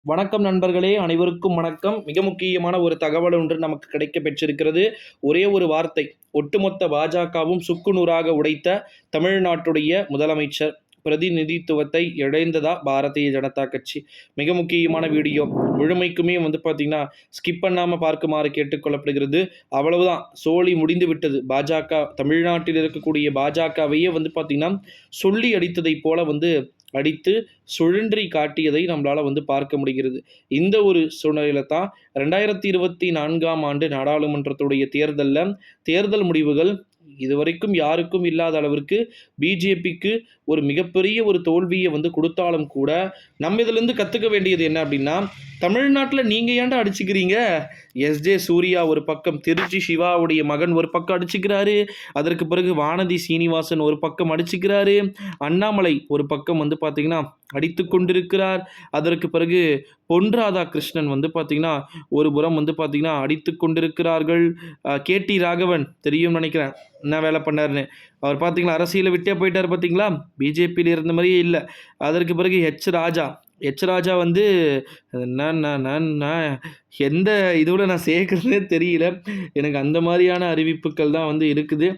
வணக்கம் நண்பர்களே, அனைவருக்கும் வணக்கம். மிக முக்கியமான ஒரு தகவல் ஒன்று நமக்கு கிடைக்கப் பெற்றிருக்கிறது. ஒரே ஒரு வார்த்தை, ஒட்டுமொத்த பாஜகவும் சுக்குநூறாக உடைத்த தமிழ்நாட்டுடைய முதலமைச்சர் பிரதிநிதித்துவத்தை இழந்ததா பாரதிய ஜனதா கட்சி. மிக முக்கியமான வீடியோ முழுமைக்குமே பார்த்தீங்கன்னா, ஸ்கிப் பண்ணாம பார்க்குமாறு கேட்டுக்கொள்ளப்படுகிறது. அவ்வளவுதான், சோலி முடிந்து விட்டது. பாஜக தமிழ்நாட்டில் இருக்கக்கூடிய பாஜகவையே பார்த்தீங்கன்னா, சொல்லி அடித்ததைப் போல அடித்து சுழன்றி காட்டியதை நம்மளால பார்க்க முடிகிறது. இந்த ஒரு சூழ்நிலையில தான் 2024ஆம் ஆண்டு நாடாளுமன்றத்துடைய தேர்தல் முடிவுகள் இதுவரைக்கும் யாருக்கும் இல்லாத அளவிற்கு பிஜேபிக்கு ஒரு மிகப்பெரிய ஒரு தோல்வியை கொடுத்தாலும் கூட, நம்ம இதிலிருந்து கத்துக்க வேண்டியது என்ன அப்படின்னா, தமிழ்நாட்டில் நீங்க ஏன்டா அடிச்சுக்கிறீங்க? எஸ்ஜே சூர்யா ஒரு பக்கம், திருச்சி சிவாவுடைய மகன் ஒரு பக்கம் அடிச்சுக்கிறாரு. அதற்கு பிறகு வானதி சீனிவாசன் ஒரு பக்கம் அடிச்சுக்கிறாரு. அண்ணாமலை ஒரு பக்கம் பார்த்தீங்கன்னா அடித்து கொண்டிருக்கிறார். அதற்கு பிறகு பொன் ராதாகிருஷ்ணன் பார்த்தீங்கன்னா ஒரு புறம் பார்த்தீங்கன்னா அடித்து கொண்டிருக்கிறார்கள். கேடி ராகவன் தெரியும் நினைக்கிறேன் என்ன வேலை பண்ணாருன்னு. அவர் பார்த்தீங்களா அரசியலை விட்டே போயிட்டார் பார்த்தீங்களா, பிஜேபியில் இருந்த மாதிரியே இல்லை. அதற்கு பிறகு ஹெச் ராஜா எந்த இதோட நான் சேர்க்குறதுனே தெரியல. எனக்கு அந்த மாதிரியான அறிவிப்புகள் தான் இருக்குது.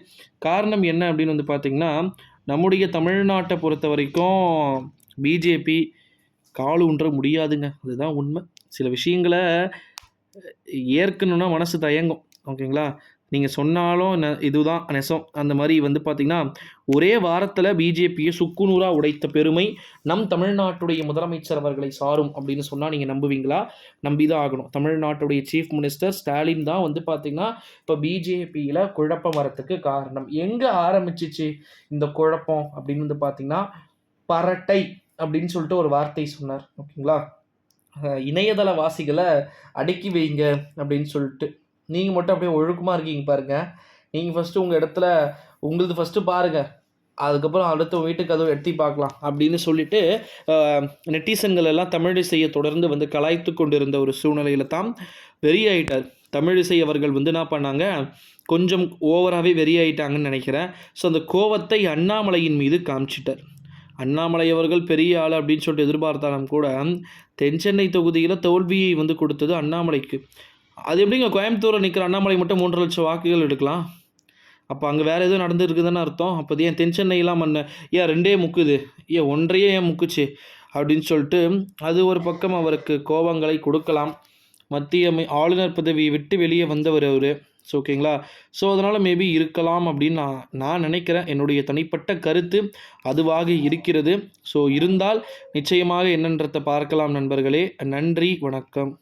காரணம் என்ன அப்படின்னு பார்த்தீங்கன்னா, நம்முடைய தமிழ்நாட்டை பொறுத்த வரைக்கும் பிஜேபி கால் ஊன்ற முடியாதுங்க. அதுதான் உண்மை. சில விஷயங்களை ஏற்கணும்னா மனசு தயங்கும். ஓகேங்களா? நீங்கள் சொன்னாலும் இதுதான் நெசம். அந்த மாதிரி பார்த்தீங்கன்னா, ஒரே வாரத்தில் பிஜேபியை சுக்குநூறாக உடைத்த பெருமை நம் தமிழ்நாட்டுடைய முதலமைச்சர் அவர்களை சாரும் அப்படின்னு சொன்னால் நீங்கள் நம்புவீங்களா? நம்பி தான் ஆகணும். தமிழ்நாட்டுடைய சீஃப் மினிஸ்டர் ஸ்டாலின் தான் பார்த்தீங்கன்னா இப்போ பிஜேபியில் குழப்பம் வரத்துக்கு காரணம். எங்கே ஆரம்பிச்சிச்சு இந்த குழப்பம் அப்படின்னு பார்த்தீங்கன்னா, பரட்டை அப்படின்னு சொல்லிட்டு ஒரு வார்த்தை சொன்னார். ஓகேங்களா? இணையதள வாசிகளை அடக்கி வைங்க அப்படின்னு சொல்லிட்டு. நீங்கள் மட்டும் அப்படியே ஒழுக்கமாக இருக்கீங்க பாருங்கள். நீங்கள் ஃபஸ்ட்டு உங்கள் இடத்துல உங்களது ஃபஸ்ட்டு பாருங்கள், அதுக்கப்புறம் அடுத்த வீட்டுக்கு அதுவும் எட்டி பார்க்கலாம் அப்படின்னு சொல்லிட்டு நெட்டிசன்கள் எல்லாம் தமிழிசையை தொடர்ந்து கலாய்த்து கொண்டிருந்த ஒரு சூழ்நிலையில் தான் வெறியாயிட்டார் தமிழிசை அவர்கள். என்ன பண்ணாங்க, கொஞ்சம் ஓவராகவே வெறியாயிட்டாங்கன்னு நினைக்கிறேன். ஸோ அந்த கோவத்தை அண்ணாமலையின் மீது காமிச்சிட்டார். அண்ணாமலை அவர்கள் பெரிய ஆள் அப்படின்னு சொல்லிட்டு எதிர்பார்த்தாலும் கூட தென்சென்னை தொகுதியில் தோல்வியை கொடுத்தது அண்ணாமலைக்கு. அது எப்படிங்க கோயம்புத்தூரில் நிற்கிற அண்ணாமலை மட்டும் 3 லட்சம் வாக்குகள் எடுக்கலாம்? அப்போ அங்கே வேறு எதுவும் நடந்துருக்குதுன்னு அர்த்தம். அப்போ ஏன் தென்சென்னையெல்லாம் ஏன் 2 முக்குது, ஏன் 1 ஏன் முக்குச்சு அப்படின்னு சொல்லிட்டு அது ஒரு பக்கம் அவருக்கு கோபங்களை கொடுக்கலாம். மத்திய ஆளுநர் பதவியை விட்டு வெளியே வந்தவர் அவர். ஸோ ஓகேங்களா? ஸோ அதனால் மேபி இருக்கலாம் அப்படின்னு நான் நினைக்கிறேன். என்னுடைய தனிப்பட்ட கருத்து அதுவாக இருக்கிறது. ஸோ இருந்தால் நிச்சயமாக என்னன்றதை பார்க்கலாம் நண்பர்களே. நன்றி, வணக்கம்.